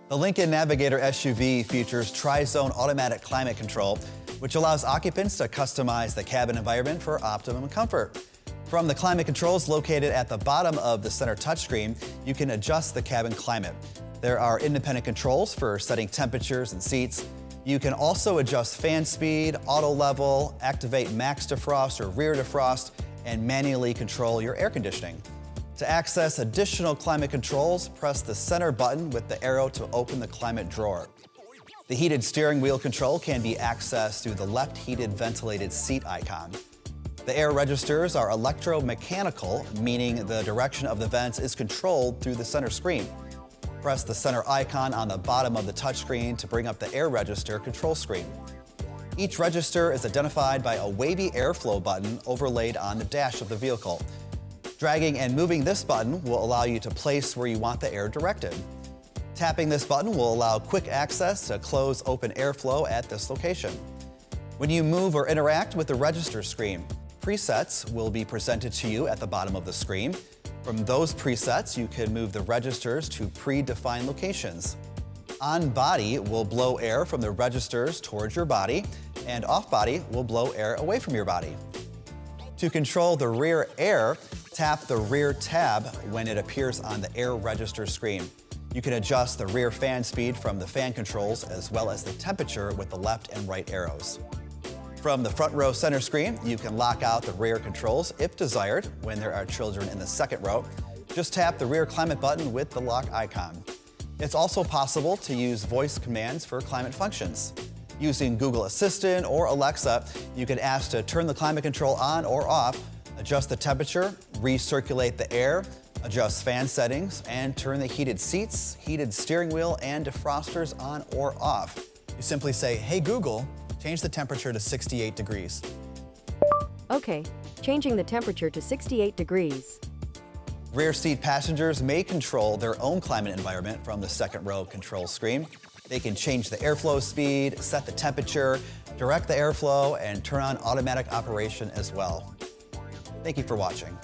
The Lincoln Navigator SUV features tri-zone automatic climate control, which allows occupants to customize the cabin environment for optimum comfort. From the climate controls located at the bottom of the center touchscreen, you can adjust the cabin climate. There are independent controls for setting temperatures and seats. You can also adjust fan speed, auto level, activate max defrost or rear defrost, and manually control your air conditioning. To access additional climate controls, press the center button with the arrow to open the climate drawer. The heated steering wheel control can be accessed through the left heated ventilated seat icon. The air registers are electromechanical, meaning the direction of the vents is controlled through the center screen. Press the center icon on the bottom of the touchscreen to bring up the air register control screen. Each register is identified by a wavy airflow button overlaid on the dash of the vehicle. Dragging and moving this button will allow you to place where you want the air directed. Tapping this button will allow quick access to close open airflow at this location. When you move or interact with the register screen, presets will be presented to you at the bottom of the screen. From those presets, you can move the registers to predefined locations. On body will blow air from the registers towards your body, and off body will blow air away from your body. To control the rear air, tap the rear tab when it appears on the air register screen. You can adjust the rear fan speed from the fan controls as well as the temperature with the left and right arrows. From the front row center screen, you can lock out the rear controls if desired when there are children in the second row. Just tap the rear climate button with the lock icon. It's also possible to use voice commands for climate functions. Using Google Assistant or Alexa, you can ask to turn the climate control on or off, adjust the temperature, recirculate the air, adjust fan settings, and turn the heated seats, heated steering wheel, and defrosters on or off. You simply say, "Hey Google, change the temperature to 68 degrees. Okay, changing the temperature to 68 degrees. Rear seat passengers may control their own climate environment from the second row control screen. They can change the airflow speed, set the temperature, direct the airflow, and turn on automatic operation as well. Thank you for watching.